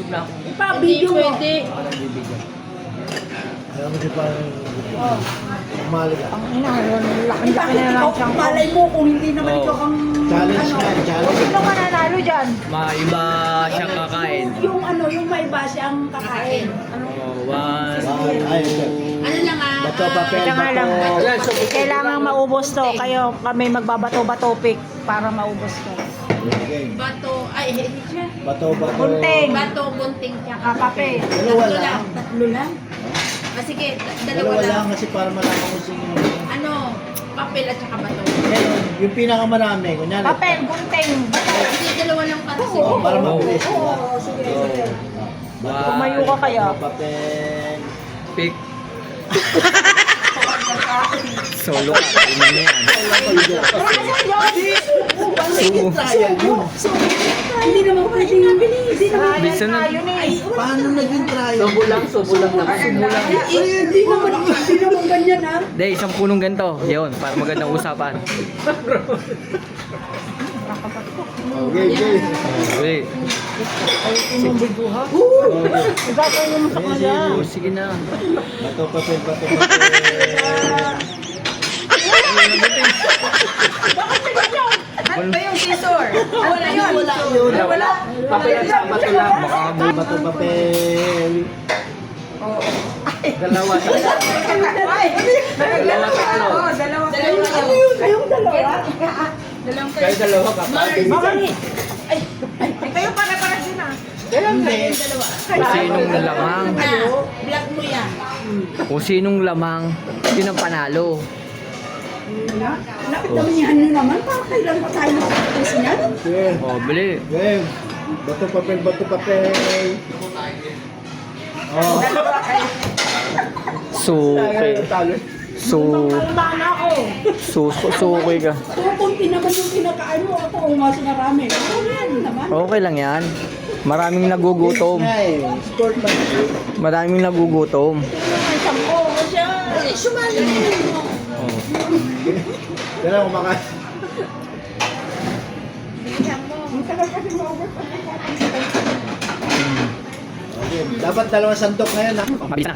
Ipa-video mo. Pwede. Parang bibigyan. Alam mo si parang umali ka. Ang ina, laki-laki na lang siyang Malay mo kung hindi naman ikaw ang... Challenge nga, challenge. Sino mananalo dyan? Maiba siyang kakain. Yung may base ang kakain. Oh, one. Ay, sir. Ano lang Bato, papel, Ika nga lang, bato. kailangan maubos to. Kayo, kami magbabato-bato pick para maubos to. Okay. bato, ay, hindi siya. Bato, bato. Gunting. Bato, gunting, tsaka Kape. Dalawa Tatlo lang. Tatlo lang? Sige, dalawa Dalawa lang lang. kasi para malaman ko sino. Ano, papel at tsaka bato. Ngayon, yung pinakamarami, kunyari. Papel, gunting. Hindi, dalawa lang para sa Oo, para mabilis. Oo, sige, sige. Tumayo ka kaya. Papel. Pick. Solo ka. Ano na yan? Trial yun. Hindi naman pwede nga hindi naman. Bisa na. Yun eh. Paano naging trial? Subo lang naman. Hindi naman ganyan ha. Hindi, isang punong ganito. Yun, para magandang usapan. Okay, okay. Okay. Gagawin mo sa kanya. Oh, sige na. Bato, papel, bato, papel. Ano ba yung scissor? Wala yun. Wala. Papel at saka bato lang. Bato, papel. Dalawa sa Dalawa tatlo. Kayong dalawa. Kayo dalawa ka. Kayo para din ah. Hindi. Kung sinong nalamang. Black mo yan. Kung sinong lamang, yun ang panalo. Damihan nyo naman. Para kailan pa tayo nakapagpus niyan? Okay. Oh, bili. Game. Bato, papel, bato, papel. Oh. Suki. Suki ka. Kunti naman yung kinakain mo. Ako umaso na rami. Yan naman. Okay lang yan. Maraming nagugutom. Sport man. Maraming nagugutom. Sumali mo. Oh. Kailangan kumakain. Okay. Dapat dalawang sandok ngayon ha. Mabilis na.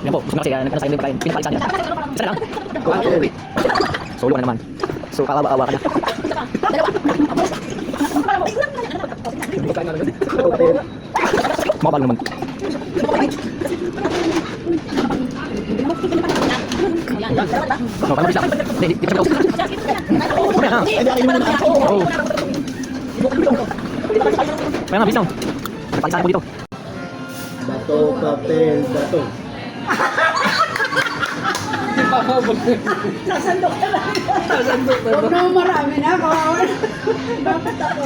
Yan po, gusto mo kasi nagkano sa inyo kain. Pinapalisan niya. Isa lang. Solo ka na naman. So, kawawa-awa ka na. Makapal naman. No, kamu bisa. Hindi, di bisa. Mamaya ha. Oh. Mamaya na, bisa. Nagpalisan ko dito. Bato, papel, bato. Sasandok ka lang. Huwag naman marami na. Kawawan. Bakit ako?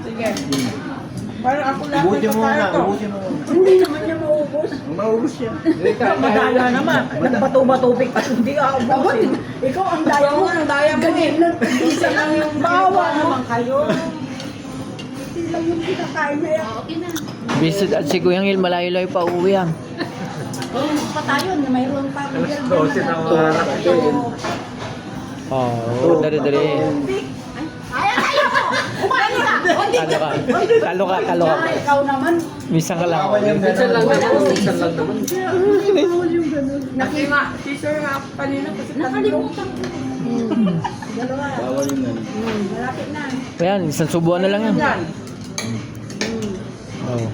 Sige. Parang ako lang. Ubusin mo muna, ubusin mo muna. Hindi naman niya maubos. Maubos yan. Madaya naman. Nagbato-bato pick pa. Hindi ako Dapat, ikaw ang daya mo. Ang daya mo eh. Isa lang yung Bawa naman kayo. Hindi lang yung kinakain na yan. Okay na. Bisit at si Kuyang Il, malayo-layo pa uwi yan. Pa tayo na mayroon pa. Oh, dali-dali. Talo ka. Ikaw naman. Minsan ka lang. Minsan lang naman. Teacher nga kanina kasi Nakalimutan ko. Dalawa. Bawal yun yan. Malapit na. Ayan, isang subuan na lang yan. Oh.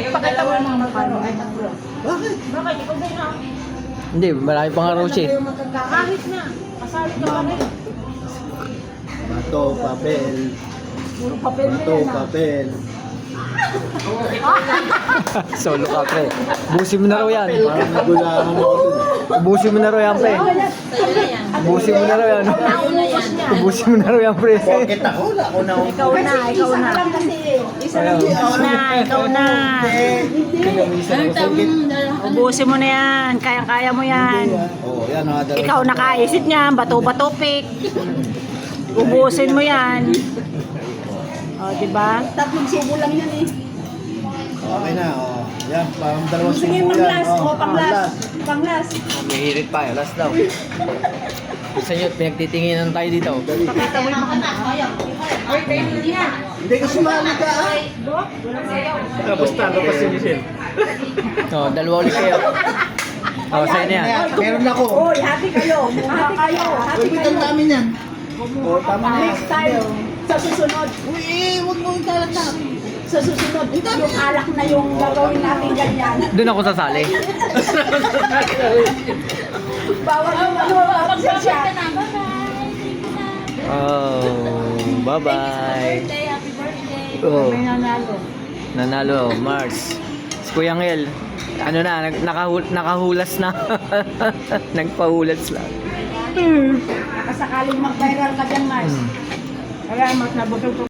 Pakatawa ng magkano. Ay, tatlo. Bakit? Bakit? Ikaw din ha? Hindi, marami pang araw siya. Kahit na. Kasali ka pa rin. Bato, papel. Puro papel na Bato, yan ha. papel. Solo ka, pre. Busin mo na raw yan. Parang nagulahan ako dun. Ubusin mo na raw yan, pre. Sa'yo na yan. Ubusin mo na raw yan. Nauna yan. Ubusin mo na raw yan, pre. Bakit ako? Ako na. Ikaw na, ikaw na. Lang kasi isa lang. Ikaw na. Ang tamang Ubusin mo na yan. Kaya-kaya mo yan. Oo, yan ha. Ikaw nakaisip niyan. Bato-bato pick. Ubusin mo yan. O, di ba? Tatlong subo lang yan eh. Okay na, oh. Yan, parang dalawang Sige, subo yan. panglas. Oh, O, panglas. Panglas. May hirit pa, last daw. Gusto nyo, pinagtitinginan tayo dito. Hindi ko sumali ka, ah. Tapos si Michelle. Oh, dalawa ulit kayo. Oh, sa'yo na yan. Meron ako. Oy, hati kayo. Hati kayo. Hati Uy, bitan kayo. namin yan. Oh, tama na. Next time, sa susunod, Uy, huwag mo italat na. sa susunod, yung alak na yung gagawin natin ganyan. Doon ako sasali. Bawal yung absensya. Oh, bye-bye. Happy birthday. Oh, May nanalo. nanalo, Mars. Si Kuya Ngel, ano na, nakahulas na. Nagpahulas lang. Kasakaling mag-viral ka dyan, Mars. Kaya mas nabusog